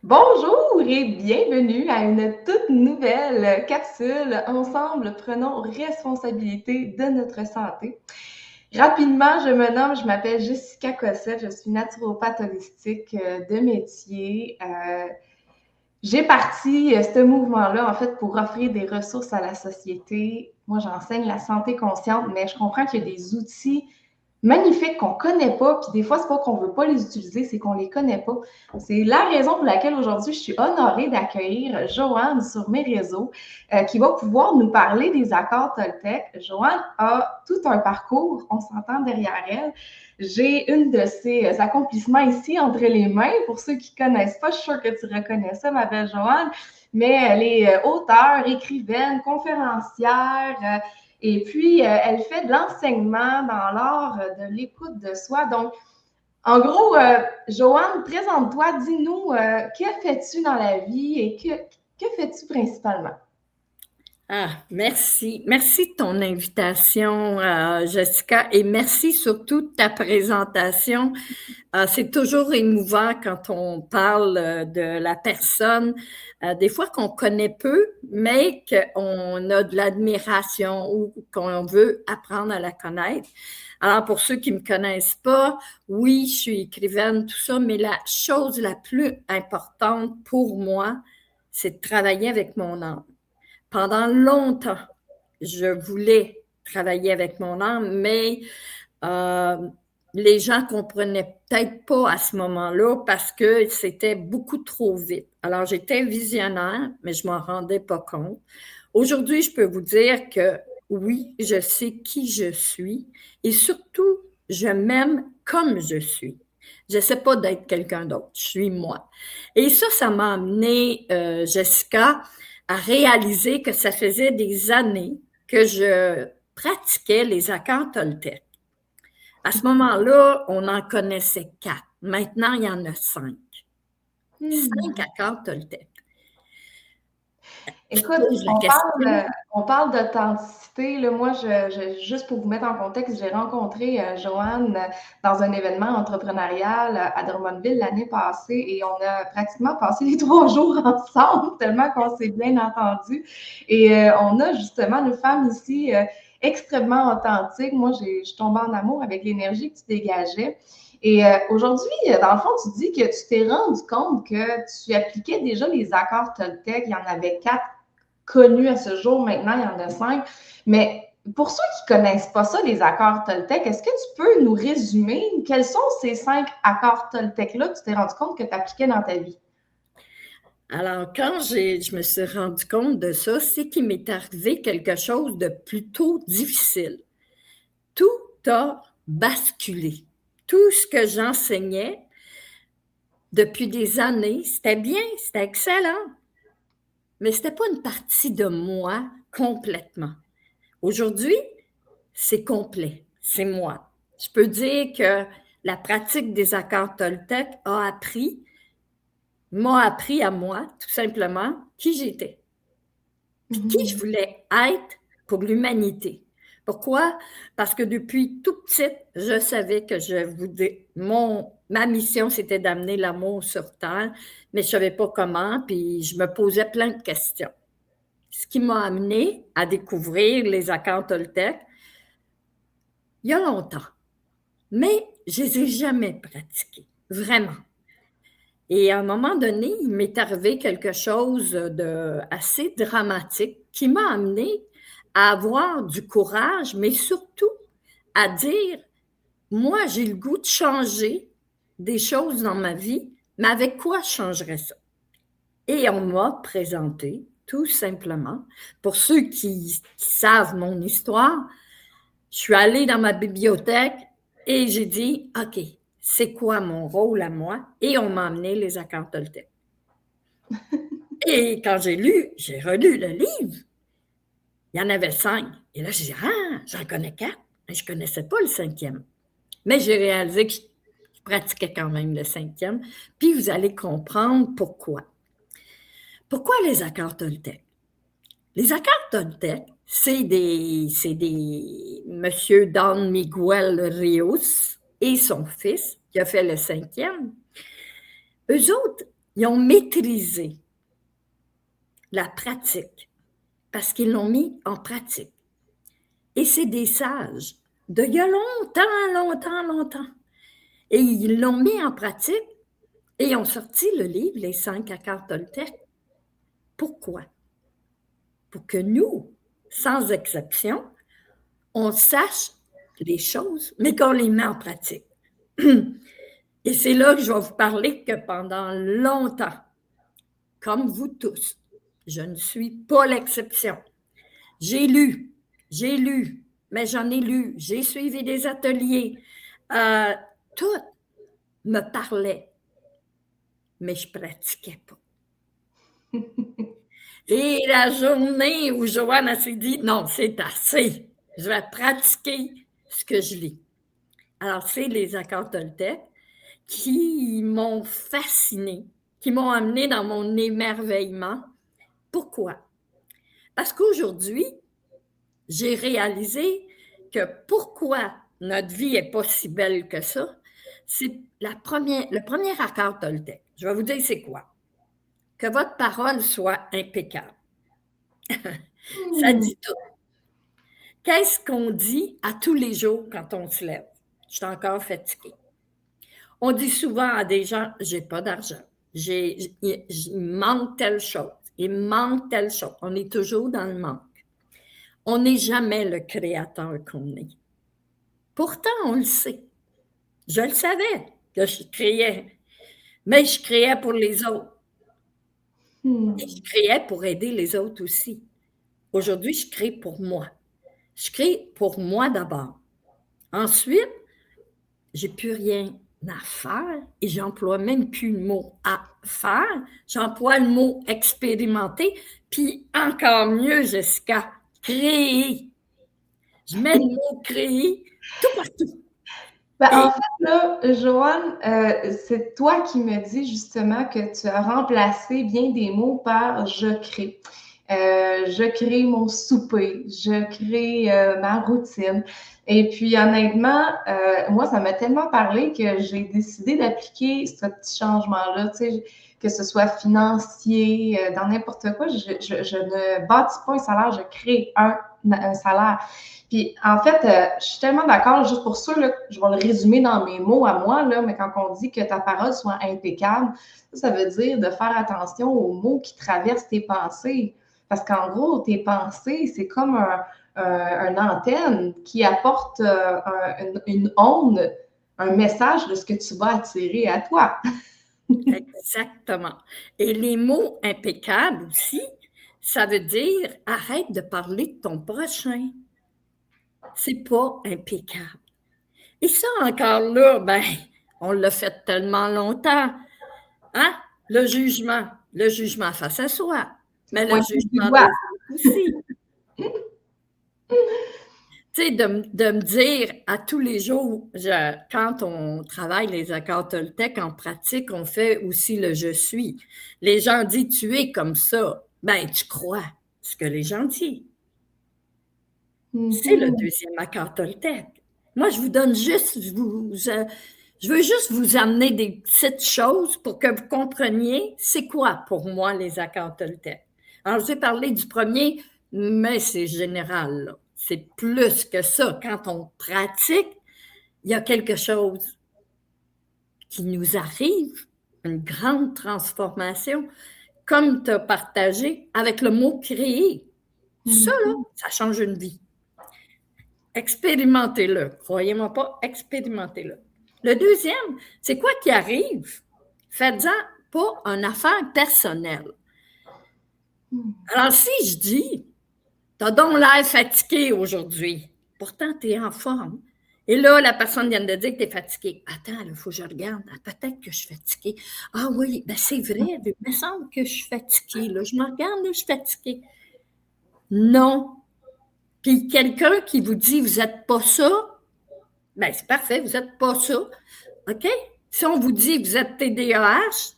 Bonjour et bienvenue à une toute nouvelle capsule. Ensemble, prenons responsabilité de notre santé. Rapidement, je m'appelle Jessica Cossette, je suis naturopathe holistique de métier. J'ai parti ce mouvement-là, en fait, pour offrir des ressources à la société. Moi, j'enseigne la santé consciente, mais je comprends qu'il y a des outils magnifiques qu'on connaît pas, puis des fois, c'est pas qu'on veut pas les utiliser, c'est qu'on les connaît pas. C'est la raison pour laquelle aujourd'hui, je suis honorée d'accueillir Joanne sur mes réseaux, qui va pouvoir nous parler des accords Toltec. Joanne a tout un parcours, on s'entend derrière elle. J'ai une de ses accomplissements ici entre les mains. Pour ceux qui ne connaissent pas, je suis sûre que tu reconnais ça, ma belle Joanne. Mais elle est auteure, écrivaine, conférencière, et puis elle fait de l'enseignement dans l'art de l'écoute de soi. Donc, en gros, Joanne, présente-toi, dis-nous, que fais-tu dans la vie et que fais-tu principalement? Merci. Merci de ton invitation, Jessica, et merci surtout de ta présentation. C'est toujours émouvant quand on parle de la personne, des fois qu'on connaît peu, mais qu'on a de l'admiration ou qu'on veut apprendre à la connaître. Alors, pour ceux qui ne me connaissent pas, oui, je suis écrivaine, tout ça, mais la chose la plus importante pour moi, c'est de travailler avec mon âme. Pendant longtemps, je voulais travailler avec mon âme, mais euh, les gens ne comprenaient peut-être pas à ce moment-là parce que c'était beaucoup trop vite. Alors, j'étais visionnaire, mais je ne m'en rendais pas compte. Aujourd'hui, je peux vous dire que oui, je sais qui je suis et surtout, je m'aime comme je suis. Je ne sais pas d'être quelqu'un d'autre, je suis moi. Et ça m'a amené, Jessica, à réaliser que ça faisait des années que je pratiquais les accords Toltec. À ce moment-là, on en connaissait 4. Maintenant, il y en a 5. 5 Hmm. accords Toltec. Je Écoute, pose la question. on parle d'authenticité. Là, moi, juste pour vous mettre en contexte, j'ai rencontré Joanne dans un événement entrepreneurial à Drummondville l'année passée et on a pratiquement passé les 3 jours ensemble, tellement qu'on s'est bien entendu. Et on a justement une femme ici extrêmement authentique. Moi, je suis tombée en amour avec l'énergie que tu dégageais. Et aujourd'hui, dans le fond, tu dis que tu t'es rendu compte que tu appliquais déjà les accords Toltec. Il y en avait 4 connus à ce jour. Maintenant, il y en a 5. Mais pour ceux qui ne connaissent pas ça, les accords Toltec, est-ce que tu peux nous résumer quels sont ces 5 accords Toltec-là que tu t'es rendu compte que tu appliquais dans ta vie? Alors, quand je me suis rendu compte de ça, c'est qu'il m'est arrivé quelque chose de plutôt difficile. Tout a basculé. Tout ce que j'enseignais depuis des années, c'était bien, c'était excellent, mais ce n'était pas une partie de moi complètement. Aujourd'hui, c'est complet, c'est moi. Je peux dire que la pratique des accords Toltec m'a appris à moi, tout simplement, qui j'étais, puis qui je voulais être pour l'humanité. Pourquoi? Parce que depuis tout petite, je savais que ma mission, c'était d'amener l'amour sur Terre, mais je ne savais pas comment, puis je me posais plein de questions. Ce qui m'a amené à découvrir les accords Toltec il y a longtemps. Mais je ne les ai jamais pratiqués, vraiment. Et à un moment donné, il m'est arrivé quelque chose de assez dramatique qui m'a amené à avoir du courage, mais surtout à dire, moi, j'ai le goût de changer des choses dans ma vie, mais avec quoi je changerais ça? Et on m'a présenté, tout simplement, pour ceux qui savent mon histoire, je suis allée dans ma bibliothèque et j'ai dit, OK, c'est quoi mon rôle à moi? Et on m'a amené les accords Toltec. Et quand j'ai relu le livre, il y en avait 5. Et là, j'ai dit, ah, j'en connais 4. Mais je ne connaissais pas le 5e. Mais j'ai réalisé que je pratiquais quand même le 5e. Puis vous allez comprendre pourquoi. Pourquoi les accords Toltec? Les accords Toltec, c'est des Monsieur Don Miguel Rios et son fils qui a fait le 5e. Eux autres, ils ont maîtrisé la pratique parce qu'ils l'ont mis en pratique. Et c'est des sages d'il y a longtemps. Et ils l'ont mis en pratique et ils ont sorti le livre, Les 5 accords Toltec. Pourquoi? Pour que nous, sans exception, on sache les choses, mais qu'on les met en pratique. Et c'est là que je vais vous parler que pendant longtemps, comme vous tous, je ne suis pas l'exception. J'ai lu, mais j'en ai lu, j'ai suivi des ateliers, tout me parlait, mais je ne pratiquais pas. Et la journée où Joanne s'est dit, non, c'est assez, je vais pratiquer ce que je lis. Alors, c'est les accords Toltec qui m'ont fascinée, qui m'ont amenée dans mon émerveillement. Pourquoi? Parce qu'aujourd'hui, j'ai réalisé que pourquoi notre vie n'est pas si belle que ça, c'est le premier accord Toltec. Je vais vous dire c'est quoi? Que votre parole soit impeccable. Ça dit tout. Qu'est-ce qu'on dit à tous les jours quand on se lève? Je suis encore fatiguée. On dit souvent à des gens, j'ai pas d'argent, il manque telle chose, il manque telle chose. On est toujours dans le manque. On n'est jamais le créateur qu'on est. Pourtant, on le sait. Je le savais que je créais, mais je créais pour les autres. Et je créais pour aider les autres aussi. Aujourd'hui, je crée pour moi. Je crée pour moi d'abord. Ensuite, j'ai plus rien à faire et j'emploie même plus le mot à faire, j'emploie le mot expérimenter, puis encore mieux, Jessica, créer. Je mets le mot créer tout partout. En fait, là, Joanne, c'est toi qui me dis justement que tu as remplacé bien des mots par je crée. Je crée mon souper, je crée ma routine. Et puis, honnêtement, moi, ça m'a tellement parlé que j'ai décidé d'appliquer ce petit changement-là, tu sais, que ce soit financier, dans n'importe quoi. Je ne bâtis pas un salaire, je crée un salaire. Puis, en fait, je suis tellement d'accord, juste pour ça, là, je vais le résumer dans mes mots à moi, là, mais quand on dit que ta parole soit impeccable, ça veut dire de faire attention aux mots qui traversent tes pensées. Parce qu'en gros, tes pensées, c'est comme une antenne qui apporte une onde, un message de ce que tu vas attirer à toi. Exactement. Et les mots impeccables aussi, ça veut dire arrête de parler de ton prochain. C'est pas impeccable. Et ça, encore là, ben, on l'a fait tellement longtemps. Hein? Le jugement face à soi, mais le jugement des autres aussi. Tu sais, de me dire à tous les jours, quand on travaille les accords Toltec en pratique, on fait aussi le je suis. Les gens disent tu es comme ça. Ben, tu crois ce que les gens disent. C'est le deuxième accord Toltec. Moi, je vous donne juste, je veux juste vous amener des petites choses pour que vous compreniez c'est quoi pour moi les accords Toltec. Alors, je vous ai parlé du premier, mais c'est général, là. C'est plus que ça. Quand on pratique, il y a quelque chose qui nous arrive, une grande transformation, comme tu as partagé avec le mot créer. Ça, là, ça change une vie. Expérimentez-le. Croyez-moi pas, expérimentez-le. Le deuxième, c'est quoi qui arrive? Faites-en pas une affaire personnelle. Alors, si je dis, t'as donc l'air fatigué aujourd'hui, pourtant tu es en forme. Et là, la personne vient de dire que tu es fatigué. Attends, il faut que je regarde. Peut-être que je suis fatiguée. Ah oui, ben c'est vrai, il me semble que je suis fatiguée. Là. Je me regarde, là, je suis fatiguée. Non. Puis quelqu'un qui vous dit, vous n'êtes pas ça, bien, c'est parfait, vous n'êtes pas ça. OK? Si on vous dit, vous êtes TDAH,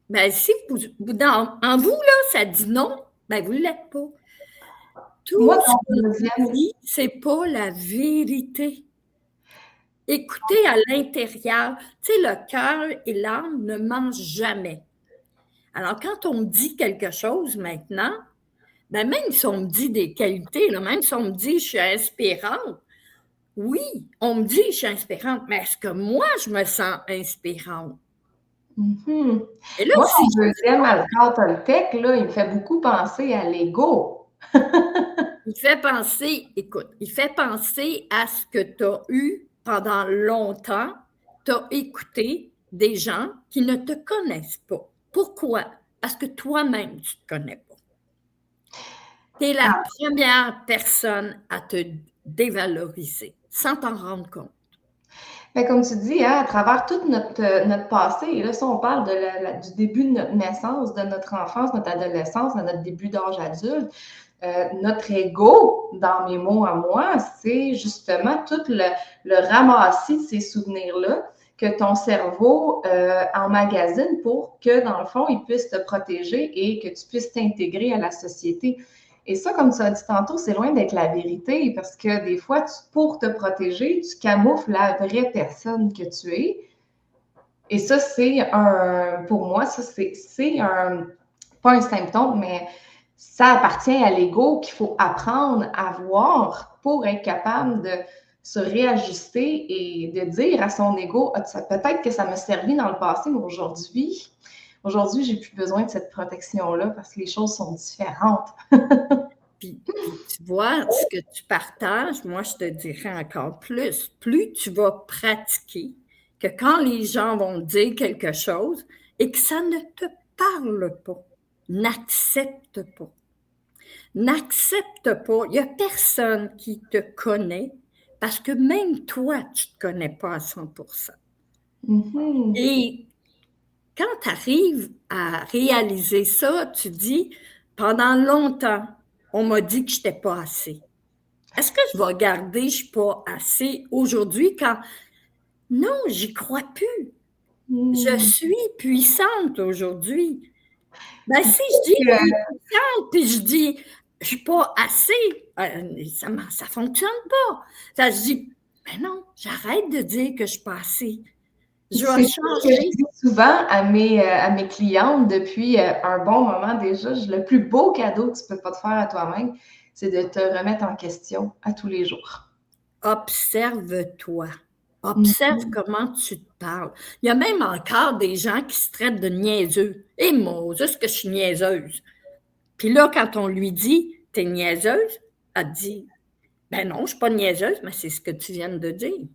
bien, si en vous, là, ça dit non, bien, vous ne l'êtes pas. Tout ce qu'on dit, ce n'est pas la vérité. Écouter à l'intérieur. Tu sais, le cœur et l'âme ne mangent jamais. Alors, quand on me dit quelque chose maintenant, ben même si on me dit des qualités, là, même si on me dit je suis inspirante, oui, on me dit je suis inspirante, mais est-ce que moi, je me sens inspirante? Mhm. Et là, Moi, si mon je dis deuxième alcool Toltec, là, il me fait beaucoup penser à l'ego. il fait penser, écoute, il fait penser à ce que tu as eu pendant longtemps, tu as écouté des gens qui ne te connaissent pas. Pourquoi? Parce que toi-même, tu ne te connais pas. Tu es la première personne à te dévaloriser sans t'en rendre compte. Mais comme tu dis, hein, à travers tout notre passé, et là, si on parle du début de notre naissance, de notre enfance, notre adolescence, de notre début d'âge adulte, notre ego, dans mes mots à moi, c'est justement tout le ramassis de ces souvenirs-là que ton cerveau emmagasine pour que, dans le fond, il puisse te protéger et que tu puisses t'intégrer à la société. Et ça, comme tu as dit tantôt, c'est loin d'être la vérité parce que des fois, pour te protéger, tu camoufles la vraie personne que tu es. Et ça, pour moi, ça, c'est pas un symptôme, mais ça appartient à l'ego qu'il faut apprendre à voir pour être capable de se réajuster et de dire à son ego, peut-être que ça m'a servi dans le passé, mais aujourd'hui, j'ai plus besoin de cette protection-là parce que les choses sont différentes. Puis tu vois, ce que tu partages, moi, je te dirais encore plus. Plus tu vas pratiquer, que quand les gens vont dire quelque chose et que ça ne te parle pas, n'accepte pas. N'accepte pas. Il n'y a personne qui te connaît parce que même toi, tu ne te connais pas à 100%. Mhm. Et quand tu arrives à réaliser ça, tu dis, pendant longtemps, on m'a dit que je n'étais pas assez. Est-ce que je vais garder, je ne suis pas assez aujourd'hui quand... Non, j'y crois plus. Je suis puissante aujourd'hui. Ben, si je dis puissante, puis je dis je ne suis pas assez, ça ne fonctionne pas. Ça, je dis, ben non, j'arrête de dire que je ne suis pas assez. Je vais C'est ce que je changer. dis souvent à mes clientes depuis un bon moment déjà. Le plus beau cadeau que tu peux pas te faire à toi-même, c'est de te remettre en question à tous les jours. Observe-toi. Observe Mhm. comment tu te parles. Il y a même encore des gens qui se traitent de niaiseux. Et moi, est-ce que je suis niaiseuse? Puis là, quand on lui dit, t'es niaiseuse, elle dit, ben non, je ne suis pas niaiseuse, mais c'est ce que tu viens de dire.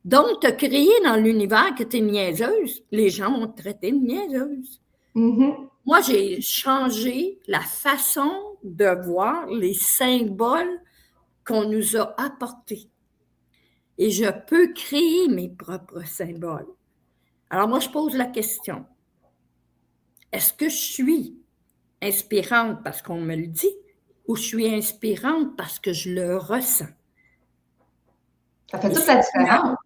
Donc, tu as créé dans l'univers que tu es niaiseuse, les gens vont te traiter de niaiseuse. Mhm. Moi, j'ai changé la façon de voir les symboles qu'on nous a apportés. Et je peux créer mes propres symboles. Alors moi, je pose la question, est-ce que je suis inspirante parce qu'on me le dit ou je suis inspirante parce que je le ressens? Ça fait Et toute si la je le, différence.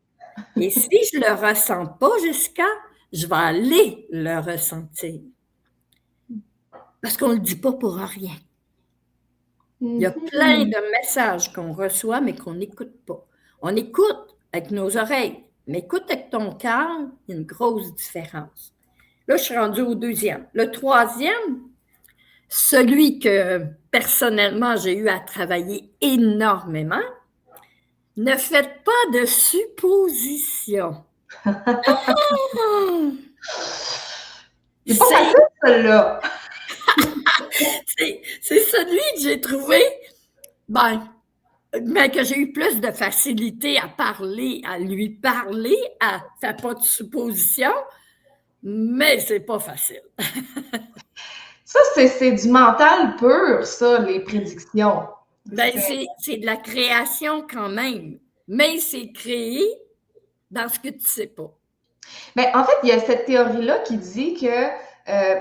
et si je le ressens pas, Jessica, je vais aller le ressentir. Parce qu'on ne le dit pas pour rien. Il y a plein Mhm. de messages qu'on reçoit, mais qu'on n'écoute pas. On écoute avec nos oreilles, mais écoute avec ton cœur, il y a une grosse différence. Là, je suis rendue au deuxième. Le troisième, celui que personnellement j'ai eu à travailler énormément, ne faites pas de suppositions. C'est pas C'est, facile, celle-là. c'est celui que j'ai trouvé, mais que j'ai eu plus de facilité à parler, à lui parler, à faire pas de suppositions, mais c'est pas facile. Ça, c'est du mental pur, ça, les prédictions. Ben, c'est de la création quand même, mais c'est créé dans ce que tu ne sais pas. Mais en fait, il y a cette théorie-là qui dit que,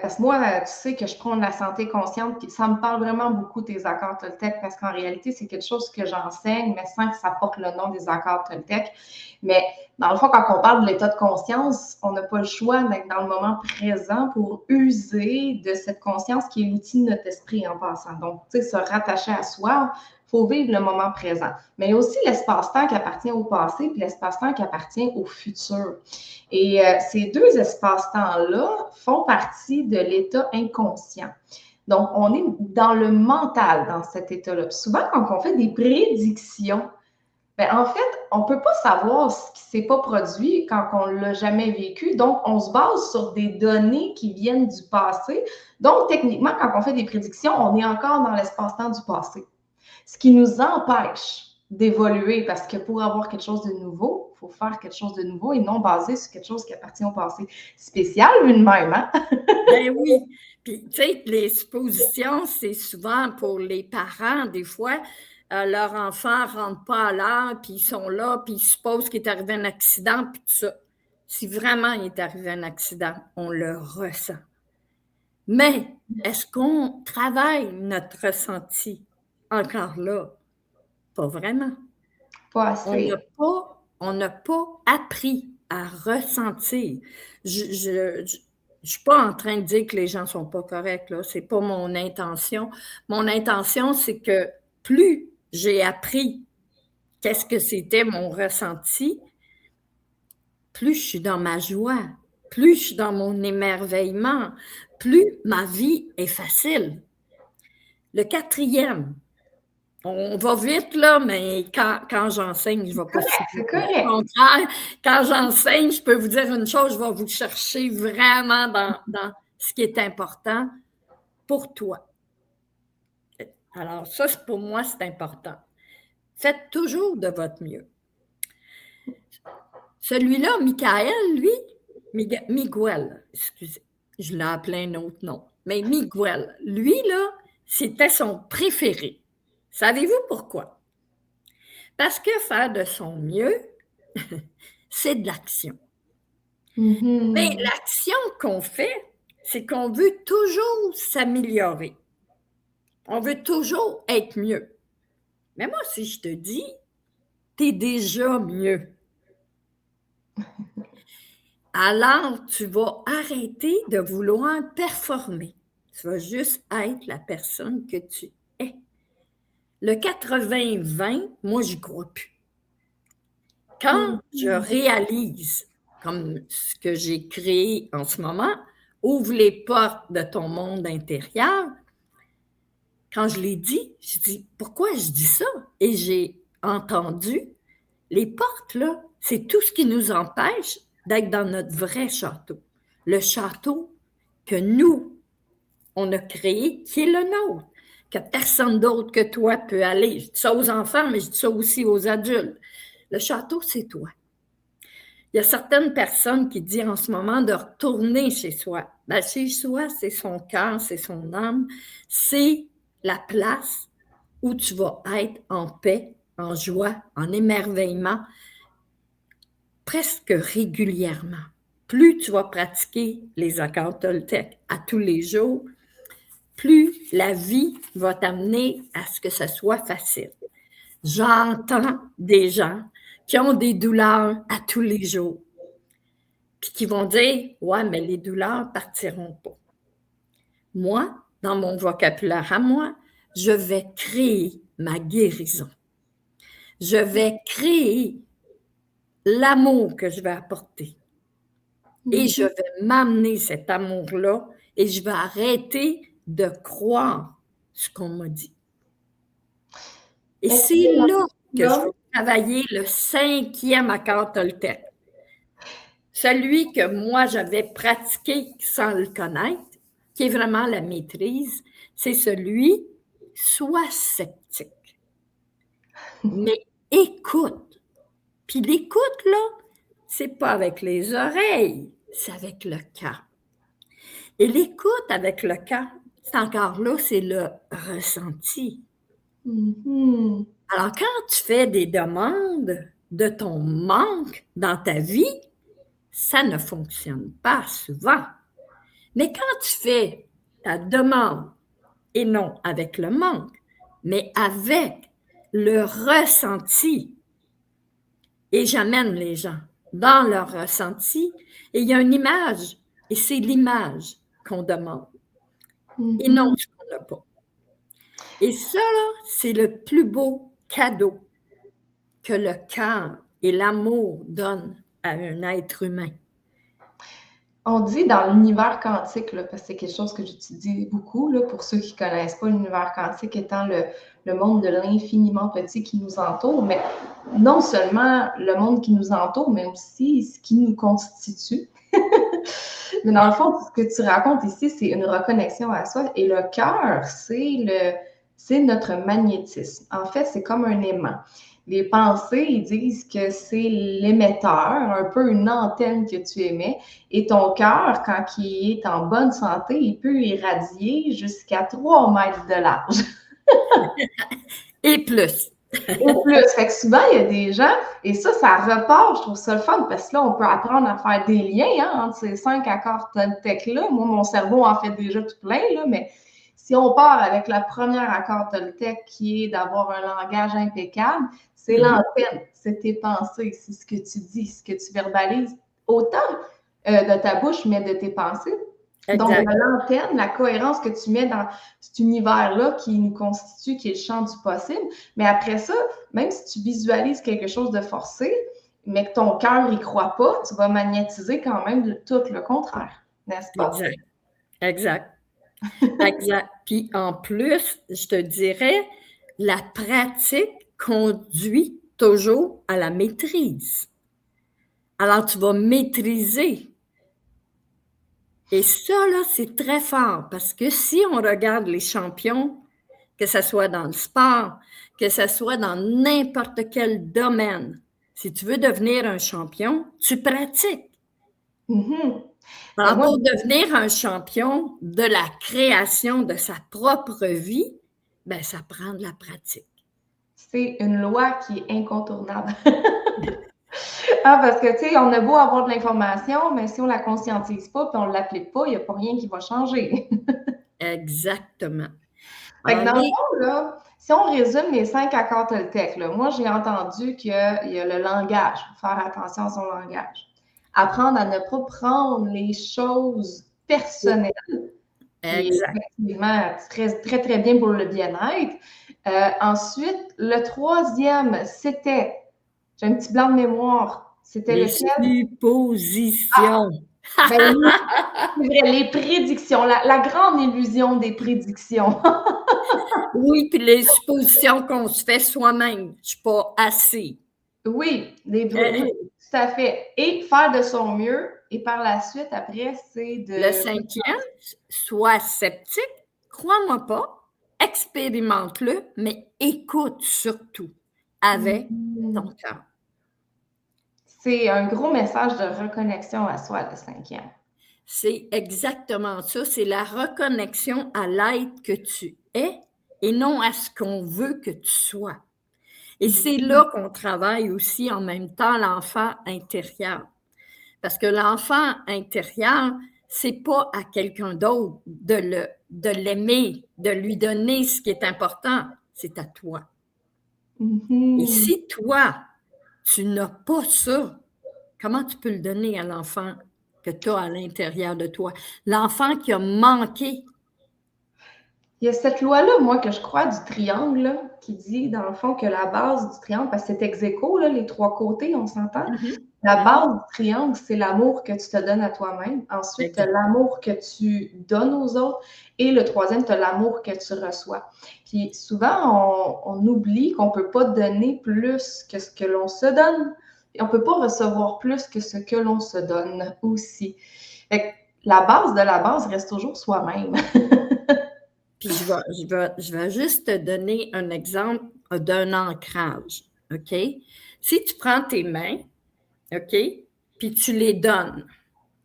parce que moi, tu sais que je prône la santé consciente, puis ça me parle vraiment beaucoup des accords Toltec, parce qu'en réalité, c'est quelque chose que j'enseigne, mais sans que ça porte le nom des accords Toltec. Mais dans le fond, quand on parle de l'état de conscience, on n'a pas le choix d'être dans le moment présent pour user de cette conscience qui est l'outil de notre esprit en passant. Donc, tu sais, se rattacher à soi, faut vivre le moment présent. Mais il y a aussi l'espace-temps qui appartient au passé puis l'espace-temps qui appartient au futur. Et ces deux espaces-temps-là font partie de l'état inconscient. Donc, on est dans le mental dans cet état-là. Puis souvent, quand on fait des prédictions, ben, en fait, on ne peut pas savoir ce qui ne s'est pas produit quand on ne l'a jamais vécu. Donc, on se base sur des données qui viennent du passé. Donc, techniquement, quand on fait des prédictions, on est encore dans l'espace-temps du passé. Ce qui nous empêche d'évoluer parce que pour avoir quelque chose de nouveau, il faut faire quelque chose de nouveau et non basé sur quelque chose qui appartient au passé. Spécial, une même, hein? Ben oui. Puis, tu sais, les suppositions, c'est souvent pour les parents, des fois, leur enfant ne rentre pas à l'heure, puis ils sont là, puis ils supposent qu'il est arrivé un accident, puis tout ça. Si vraiment il est arrivé un accident, on le ressent. Mais est-ce qu'on travaille notre ressenti encore là? Pas vraiment. Pas assez. On n'a pas appris à ressentir. Je ne suis pas en train de dire que les gens ne sont pas corrects, là. Ce n'est pas mon intention. Mon intention, c'est que plus j'ai appris qu'est-ce que c'était mon ressenti, plus je suis dans ma joie, plus je suis dans mon émerveillement, plus ma vie est facile. Le quatrième, on va vite, là, mais quand j'enseigne, je ne vais pas si vite. C'est correct. Au contraire, quand j'enseigne, je peux vous dire une chose, je vais vous chercher vraiment dans ce qui est important pour toi. Alors, ça, pour moi, c'est important. Faites toujours de votre mieux. Celui-là, Michael, lui, Miguel, excusez, je l'ai appelé un autre nom, mais Miguel, lui, là, c'était son préféré. Savez-vous pourquoi? Parce que faire de son mieux, c'est de l'action. Mais l'action qu'on fait, c'est qu'on veut toujours s'améliorer. On veut toujours être mieux. Mais moi, si je te dis, t'es déjà mieux. Alors, tu vas arrêter de vouloir performer. Tu vas juste être la personne que tu es. Le 80-20, moi, j'y crois plus. Quand je réalise, comme ce que j'ai créé en ce moment, ouvre les portes de ton monde intérieur, quand je l'ai dit, je dis, pourquoi je dis ça? Et j'ai entendu, les portes, là, c'est tout ce qui nous empêche d'être dans notre vrai château. Le château que nous, on a créé, qui est le nôtre, que personne d'autre que toi peut aller. Je dis ça aux enfants, mais je dis ça aussi aux adultes. Le château, c'est toi. Il y a certaines personnes qui disent en ce moment de retourner chez soi. Ben, chez soi, c'est son cœur, c'est son âme, c'est la place où tu vas être en paix, en joie, en émerveillement, presque régulièrement. Plus tu vas pratiquer les accords Toltec à tous les jours, plus la vie va t'amener à ce que ce soit facile. J'entends des gens qui ont des douleurs à tous les jours, puis qui vont dire « Ouais, mais les douleurs partiront pas. » Moi, dans mon vocabulaire à moi, je vais créer ma guérison. Je vais créer l'amour que je vais apporter. Et je vais m'amener cet amour-là et je vais arrêter de croire ce qu'on m'a dit. Et c'est là que je vais travailler le 5e accord Toltec. Celui que moi, j'avais pratiqué sans le connaître, qui est vraiment la maîtrise, c'est celui « sois sceptique ». Mais écoute. Puis l'écoute, là, c'est pas avec les oreilles, c'est avec le cœur. Et l'écoute avec le cœur, c'est encore là, c'est le ressenti. Alors, quand tu fais des demandes de ton manque dans ta vie, ça ne fonctionne pas souvent. Mais quand tu fais ta demande, et non avec le manque, mais avec le ressenti, et j'amène les gens dans leur ressenti, et il y a une image, et c'est l'image qu'on demande, et non ce qu'on n'a pas. Et ça, là, c'est le plus beau cadeau que le cœur et l'amour donnent à un être humain. On dit dans l'univers quantique, là, parce que c'est quelque chose que j'étudie beaucoup, là, pour ceux qui ne connaissent pas l'univers quantique étant le monde de l'infiniment petit qui nous entoure, mais non seulement le monde qui nous entoure, mais aussi ce qui nous constitue. Mais dans le fond, ce que tu racontes ici, c'est une reconnexion à soi. Et le cœur, c'est notre magnétisme. En fait, c'est comme un aimant. Les pensées, ils disent que c'est l'émetteur, un peu une antenne que tu émets. Et ton cœur, quand il est en bonne santé, il peut irradier jusqu'à 3 mètres de large. Et plus. Et plus. Fait que souvent, il y a des gens, et ça repart, je trouve ça le fun, parce que là, on peut apprendre à faire des liens entre ces 5 accords Toltec-là. Moi, mon cerveau en fait déjà tout plein, là, mais si on part avec le premier accord Toltec, qui est d'avoir un langage impeccable, c'est l'antenne, c'est tes pensées, c'est ce que tu dis, ce que tu verbalises, autant de ta bouche, mais de tes pensées. Donc, l'antenne, la cohérence que tu mets dans cet univers-là qui nous constitue, qui est le champ du possible. Mais après ça, même si tu visualises quelque chose de forcé, mais que ton cœur n'y croit pas, tu vas magnétiser quand même tout le contraire, n'est-ce pas? Exact. Puis en plus, je te dirais, la pratique conduit toujours à la maîtrise. Alors, tu vas maîtriser. Et ça, là, c'est très fort parce que si on regarde les champions, que ce soit dans le sport, que ce soit dans n'importe quel domaine, si tu veux devenir un champion, tu pratiques. Alors, pour devenir un champion de la création de sa propre vie, ben, ça prend de la pratique. C'est une loi qui est incontournable. Parce que, tu sais, on a beau avoir de l'information, mais si on ne la conscientise pas et on ne l'applique pas, il n'y a pas rien qui va changer. Exactement. Fait que dans le fond, là, si on résume les 5 accords Toltec, là, moi, j'ai entendu qu'il y a le langage, faire attention à son langage. Apprendre à ne pas prendre les choses personnelles, qui est effectivement très, très, très bien pour le bien-être. Ensuite, le troisième, c'était, j'ai un petit blanc de mémoire, c'était les suppositions. Ben oui, c'est vrai, les prédictions, la grande illusion des prédictions. Oui, puis les suppositions qu'on se fait soi-même. Je ne suis pas assez. Oui, oui, tout à fait. Et faire de son mieux. Et par la suite, après, c'est de... Le 5e, sois sceptique, crois-moi pas, expérimente-le, mais écoute surtout avec ton cœur. C'est un gros message de reconnexion à soi, le 5e. C'est exactement ça. C'est la reconnexion à l'être que tu es et non à ce qu'on veut que tu sois. Et c'est là qu'on travaille aussi en même temps l'enfant intérieur. Parce que l'enfant intérieur, c'est pas à quelqu'un d'autre de l'aimer, de lui donner ce qui est important, c'est à toi. Et si toi, tu n'as pas ça, comment tu peux le donner à l'enfant que tu as à l'intérieur de toi? L'enfant qui a manqué. Il y a cette loi-là, moi, que je crois, du triangle, là, qui dit, dans le fond, que la base du triangle, parce que c'est ex aequo, là, les 3 côtés, on s'entend. La base du triangle, c'est l'amour que tu te donnes à toi-même. Ensuite, tu as l'amour que tu donnes aux autres. Et le troisième, tu as l'amour que tu reçois. Puis souvent, on oublie qu'on ne peut pas donner plus que ce que l'on se donne. Et on ne peut pas recevoir plus que ce que l'on se donne aussi. Fait que la base de la base reste toujours soi-même. Puis je vais juste te donner un exemple d'un ancrage, OK? Si tu prends tes mains, OK, puis tu les donnes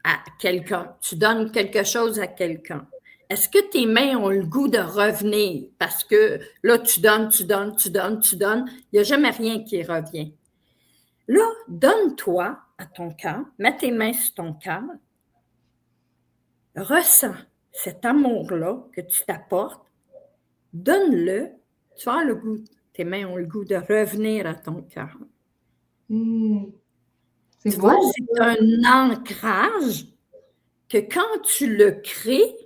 à quelqu'un, tu donnes quelque chose à quelqu'un, est-ce que tes mains ont le goût de revenir? Parce que là, tu donnes, il n'y a jamais rien qui revient. Là, donne-toi à ton cœur, mets tes mains sur ton cœur, ressens cet amour-là que tu t'apportes, donne-le, tu as le goût, tes mains ont le goût de revenir à ton cœur. C'est beau. C'est un ancrage que quand tu le crées,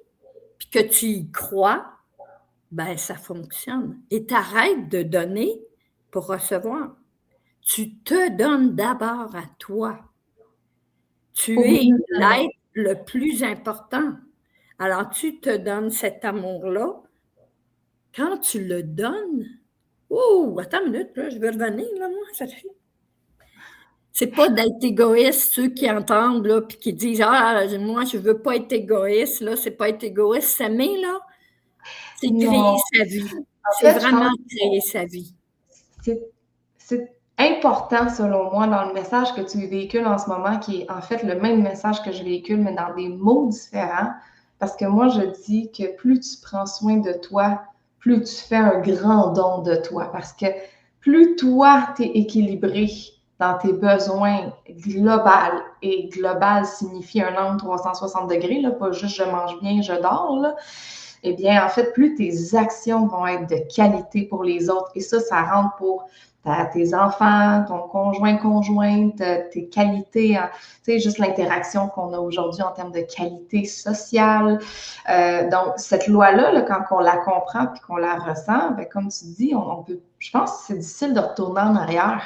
puis que tu y crois, ben ça fonctionne. Et tu arrêtes de donner pour recevoir. Tu te donnes d'abord à toi. Tu es l'être le plus important. Alors, tu te donnes cet amour-là. Quand tu le donnes, oh, attends une minute, là, je veux revenir, là, moi, ça fait. C'est pas d'être égoïste, ceux qui entendent, là, puis qui disent, ah, moi, je veux pas être égoïste, là, c'est pas être égoïste. S'aimer, là, c'est créer sa vie. C'est vraiment créer sa vie. C'est important, selon moi, dans le message que tu véhicules en ce moment, qui est en fait le même message que je véhicule, mais dans des mots différents. Parce que moi, je dis que plus tu prends soin de toi, plus tu fais un grand don de toi. Parce que plus toi, tu es équilibré dans tes besoins global, et global signifie un angle 360 degrés, là, pas juste je mange bien, je dors, là. Eh bien, en fait, plus tes actions vont être de qualité pour les autres. Et ça rentre pour tes enfants, ton conjoint, conjointe, tes qualités, hein, tu sais, juste l'interaction qu'on a aujourd'hui en termes de qualité sociale. Donc, cette loi-là, là, quand on la comprend puis qu'on la ressent, ben, comme tu dis, on peut, je pense que c'est difficile de retourner en arrière.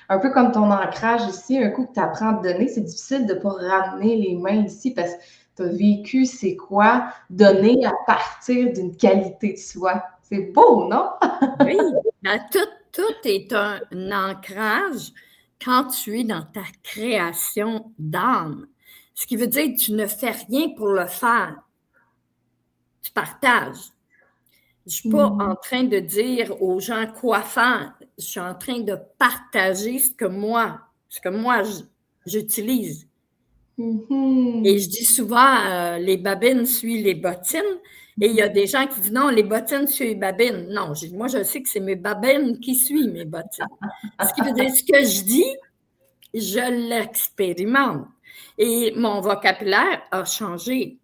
Un peu comme ton ancrage ici, un coup que tu apprends à te donner, c'est difficile de ne pas ramener les mains ici parce que tu as vécu c'est quoi donner à partir d'une qualité de soi. C'est beau, non? Oui, ben, tout est un ancrage quand tu es dans ta création d'âme. Ce qui veut dire que tu ne fais rien pour le faire. Tu partages. Je ne suis pas en train de dire aux gens quoi faire. Je suis en train de partager ce que moi j'utilise. Et je dis souvent, les babines suivent les bottines. Et il y a des gens qui disent non, les bottines suivent les babines. Non, moi, je sais que c'est mes babines qui suivent mes bottines. Ce qui veut dire, ce que je dis, je l'expérimente. Et mon vocabulaire a changé.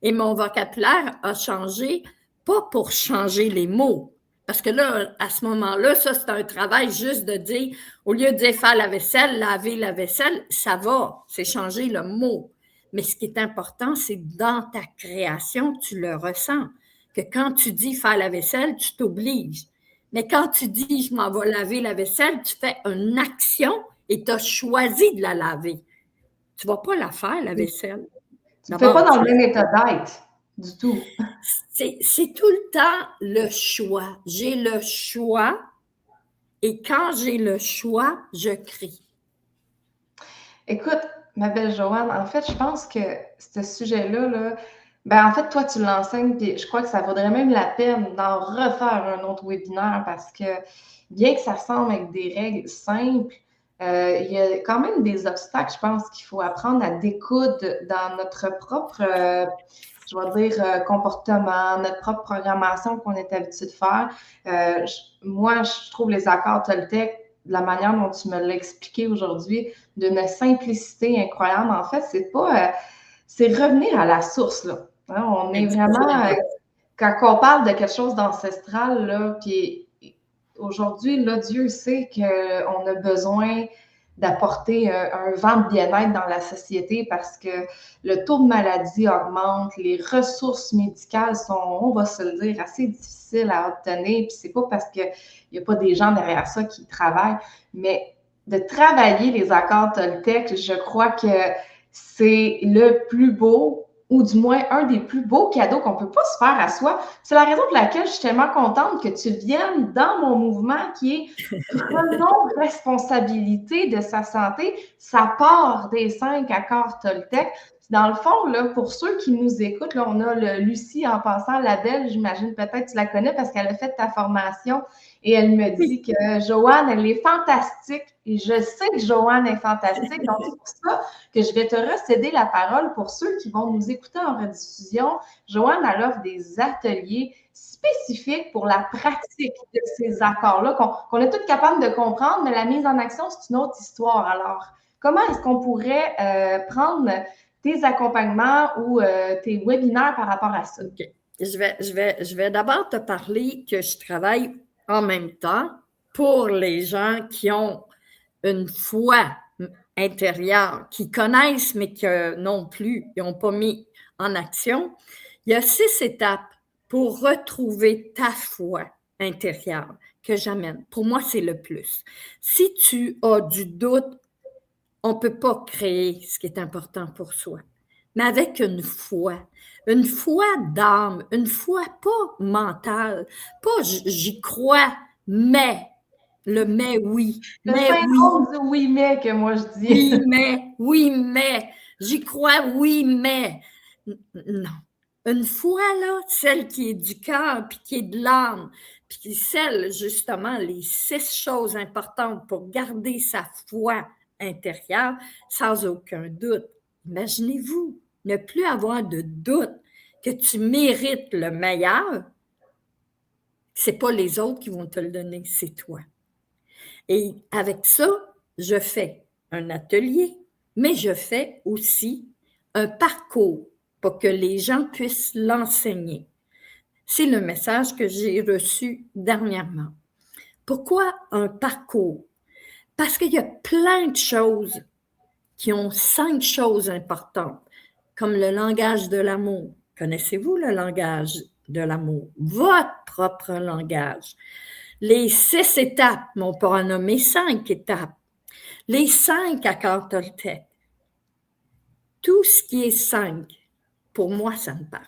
Et mon vocabulaire a changé, pas pour changer les mots. Parce que là, à ce moment-là, ça, c'est un travail juste de dire, au lieu de dire faire la vaisselle, laver la vaisselle, ça va, c'est changer le mot. Mais ce qui est important, c'est dans ta création, tu le ressens. Que quand tu dis faire la vaisselle, tu t'obliges. Mais quand tu dis je m'en vais laver la vaisselle, tu fais une action et tu as choisi de la laver. Tu ne vas pas la faire, la vaisselle. Tu ne fais pas dans le même état d'être du tout. C'est tout le temps le choix. J'ai le choix et quand j'ai le choix, je crée. Écoute, ma belle Joanne, en fait, je pense que ce sujet-là, là, ben en fait, toi, tu l'enseignes, puis je crois que ça vaudrait même la peine d'en refaire un autre webinaire parce que bien que ça semble avec des règles simples, il y a quand même des obstacles, je pense, qu'il faut apprendre à découdre dans notre propre, je vais dire, comportement, notre propre programmation qu'on est habitué de faire. Moi, je trouve les accords Toltec, de la manière dont tu me l'as expliqué aujourd'hui, d'une simplicité incroyable. En fait, c'est revenir à la source, là. Hein, on est vraiment, quand on parle de quelque chose d'ancestral, là, puis aujourd'hui, là, Dieu sait qu'on a besoin d'apporter un vent de bien-être dans la société parce que le taux de maladie augmente, les ressources médicales sont, on va se le dire, assez difficiles à obtenir. Puis c'est pas parce qu'il n'y a pas des gens derrière ça qui travaillent, mais de travailler les accords Toltec, je crois que c'est le plus beau ou du moins un des plus beaux cadeaux qu'on ne peut pas se faire à soi. C'est la raison pour laquelle je suis tellement contente que tu viennes dans mon mouvement qui est prenons responsabilité de sa santé. Ça part des 5 accords Toltec. Dans le fond, là, pour ceux qui nous écoutent, là, on a Lucie en passant, la belle, j'imagine peut-être tu la connais parce qu'elle a fait ta formation et elle me dit que Joanne, elle est fantastique et je sais que Joanne est fantastique. Donc, c'est pour ça que je vais te recéder la parole pour ceux qui vont nous écouter en rediffusion. Joanne, elle offre des ateliers spécifiques pour la pratique de ces accords-là qu'on est tous capables de comprendre, mais la mise en action, c'est une autre histoire. Alors, comment est-ce qu'on pourrait prendre tes accompagnements ou tes webinaires par rapport à ça? Okay. Je vais d'abord te parler que je travaille en même temps pour les gens qui ont une foi intérieure, qui connaissent mais que non plus, ils n'ont pas mis en action. Il y a 6 étapes pour retrouver ta foi intérieure que j'amène. Pour moi, c'est le plus. Si tu as du doute, on ne peut pas créer ce qui est important pour soi. Mais avec une foi d'âme, une foi pas mentale, pas j'y crois, mais, le mais oui, Le mais oui, syndrome du oui, mais que moi je dis. oui, mais, j'y crois, oui, mais. Non. Une foi, là, celle qui est du cœur, puis qui est de l'âme, puis qui celle, justement, les 6 choses importantes pour garder sa foi intérieure sans aucun doute. Imaginez-vous, ne plus avoir de doute que tu mérites le meilleur, c'est pas les autres qui vont te le donner, c'est toi. Et avec ça, je fais un atelier, mais je fais aussi un parcours pour que les gens puissent l'enseigner. C'est le message que j'ai reçu dernièrement. Pourquoi un parcours? Parce qu'il y a plein de choses qui ont 5 choses importantes, comme le langage de l'amour. Connaissez-vous le langage de l'amour? Votre propre langage. Les 6 étapes, mais on peut en nommer 5 étapes. Les 5 accords Toltec. Tout ce qui est 5, pour moi, ça me parle.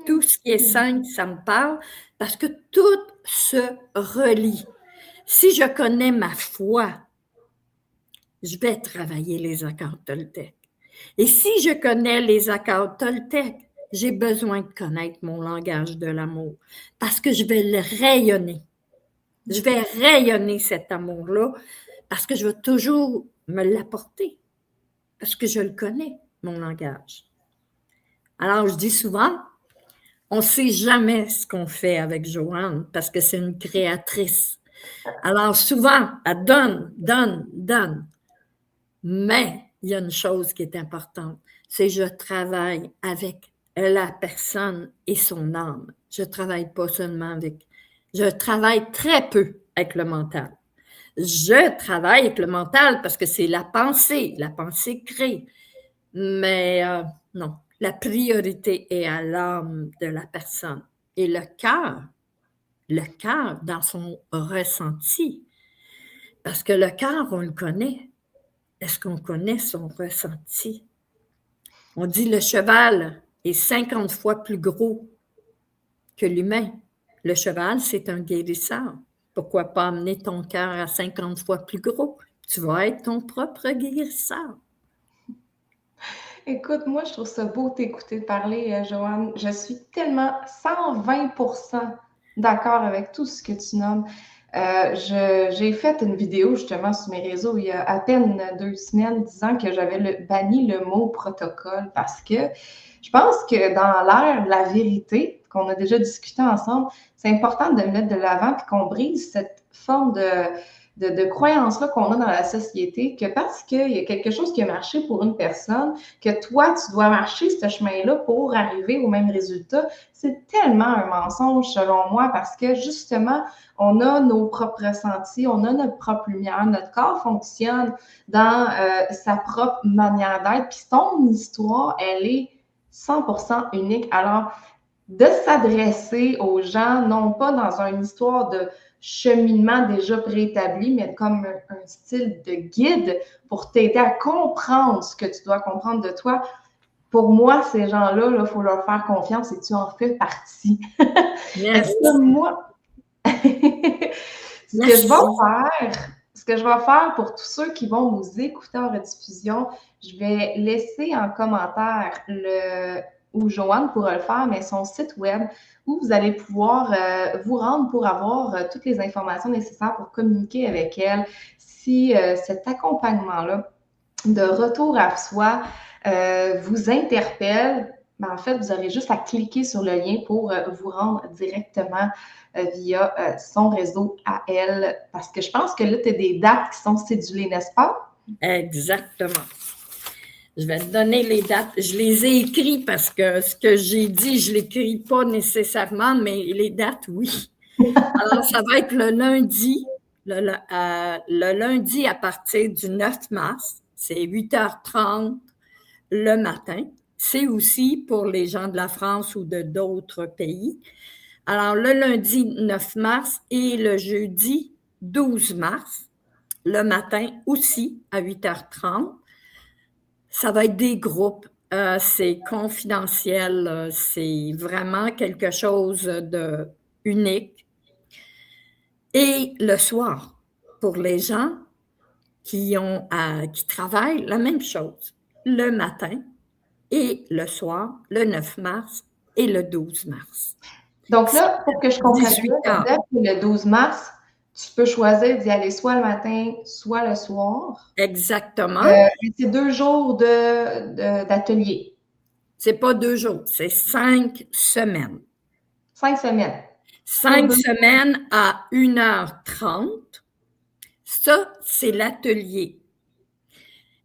Tout ce qui est 5, ça me parle parce que tout se relie. Si je connais ma foi, je vais travailler les accords Toltec. Et si je connais les accords Toltec, j'ai besoin de connaître mon langage de l'amour parce que je vais le rayonner. Je vais rayonner cet amour-là parce que je vais toujours me l'apporter parce que je le connais, mon langage. Alors, je dis souvent, on ne sait jamais ce qu'on fait avec Joanne parce que c'est une créatrice. Alors, souvent, elle donne. Mais il y a une chose qui est importante, c'est que je travaille avec la personne et son âme. Je ne travaille pas seulement avec... Je travaille très peu avec le mental. Je travaille avec le mental parce que c'est la pensée crée. Mais non, la priorité est à l'âme de la personne. Et le cœur dans son ressenti. Parce que le cœur, on le connaît. Est-ce qu'on connaît son ressenti? On dit le cheval est 50 fois plus gros que l'humain. Le cheval, c'est un guérisseur. Pourquoi pas amener ton cœur à 50 fois plus gros? Tu vas être ton propre guérisseur. Écoute, moi, je trouve ça beau t'écouter parler, Joanne. Je suis tellement 120% d'accord avec tout ce que tu nommes. J'ai fait une vidéo justement sur mes réseaux il y a à peine 2 semaines disant que j'avais banni le mot protocole parce que je pense que dans l'ère de la vérité, qu'on a déjà discuté ensemble, c'est important de le mettre de l'avant et qu'on brise cette forme de croyance-là qu'on a dans la société, que parce qu'il y a quelque chose qui a marché pour une personne, que toi, tu dois marcher ce chemin-là pour arriver au même résultat, c'est tellement un mensonge selon moi parce que justement, on a nos propres ressentis, on a notre propre lumière, notre corps fonctionne dans sa propre manière d'être, puis ton histoire, elle est 100% unique. Alors, de s'adresser aux gens, non pas dans une histoire de cheminement déjà préétabli, mais comme un style de guide pour t'aider à comprendre ce que tu dois comprendre de toi. Pour moi, ces gens-là, il faut leur faire confiance et tu en fais partie. Merci. Moi, ce que je vais faire pour tous ceux qui vont nous écouter en rediffusion, je vais laisser en commentaire où Joanne pourra le faire, mais son site web où vous allez pouvoir vous rendre pour avoir toutes les informations nécessaires pour communiquer avec elle. Si cet accompagnement-là de retour à soi vous interpelle, ben en fait, vous aurez juste à cliquer sur le lien pour vous rendre directement via son réseau à elle. Parce que je pense que là, tu as des dates qui sont cédulées, n'est-ce pas? Exactement. Je vais te donner les dates. Je les ai écrites parce que ce que j'ai dit, je ne l'écris pas nécessairement, mais les dates, oui. Alors, ça va être le lundi à partir du 9 mars. C'est 8h30 le matin. c'est aussi pour les gens de la France ou de d'autres pays. Alors, le lundi 9 mars et le jeudi 12 mars, le matin aussi à 8h30, ça va être des groupes. C'est confidentiel, c'est vraiment quelque chose de unique. Et le soir, pour les gens qui travaillent, la même chose, le matin et le soir, le 9 mars et le 12 mars. Donc là, pour que je comprenne 18 bien, heures. le 12 mars, tu peux choisir d'y aller soit le matin, soit le soir. Exactement. C'est 2 jours d'atelier. C'est pas 2 jours, c'est 5 semaines. 5 semaines. 5 semaines à 1h30. Ça, c'est l'atelier.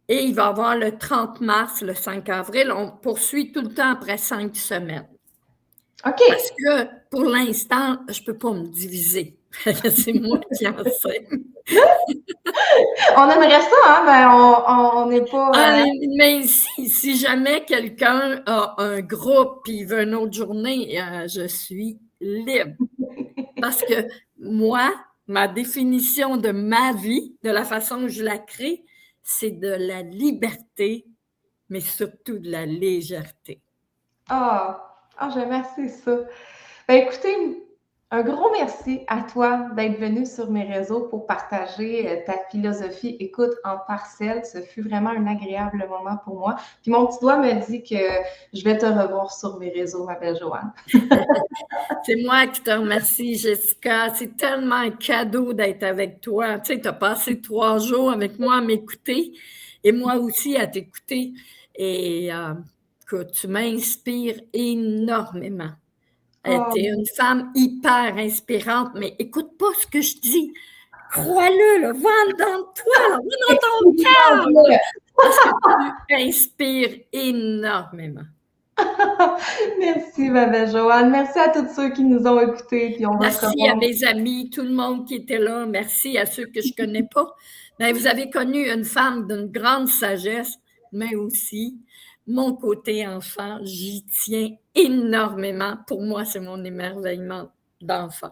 Et il va y avoir le 30 mars, le 5 avril. On poursuit tout le temps après 5 semaines. OK. Parce que pour l'instant, je ne peux pas me diviser. C'est moi qui enseigne. On aimerait ça, hein, mais on n'est pas. Mais si jamais quelqu'un a un groupe et il veut une autre journée, je suis libre. Parce que moi, ma définition de ma vie, de la façon que je la crée, c'est de la liberté, mais surtout de la légèreté. Je remercie ça. Ben, écoutez, un gros merci à toi d'être venu sur mes réseaux pour partager ta philosophie écoute en parcelle. Ce fut vraiment un agréable moment pour moi. Puis mon petit doigt me dit que je vais te revoir sur mes réseaux, ma belle Joanne. C'est moi qui te remercie, Jessica. C'est tellement un cadeau d'être avec toi. Tu sais, tu as passé 3 jours avec moi à m'écouter et moi aussi à t'écouter. Et que tu m'inspires énormément. Tu es une femme hyper inspirante, mais écoute pas ce que je dis. Crois-le, le vent dans toi, le vent dans ton cœur. Parce que tu inspires énormément. Merci, ma belle Joanne. Merci à tous ceux qui nous ont écoutés. Puis merci à mes amis, tout le monde qui était là. Merci à ceux que je ne connais pas. Mais vous avez connu une femme d'une grande sagesse, mais aussi mon côté enfant. J'y tiens énormément. Pour moi, c'est mon émerveillement d'enfant.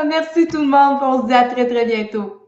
Merci tout le monde. On se dit à très, très bientôt.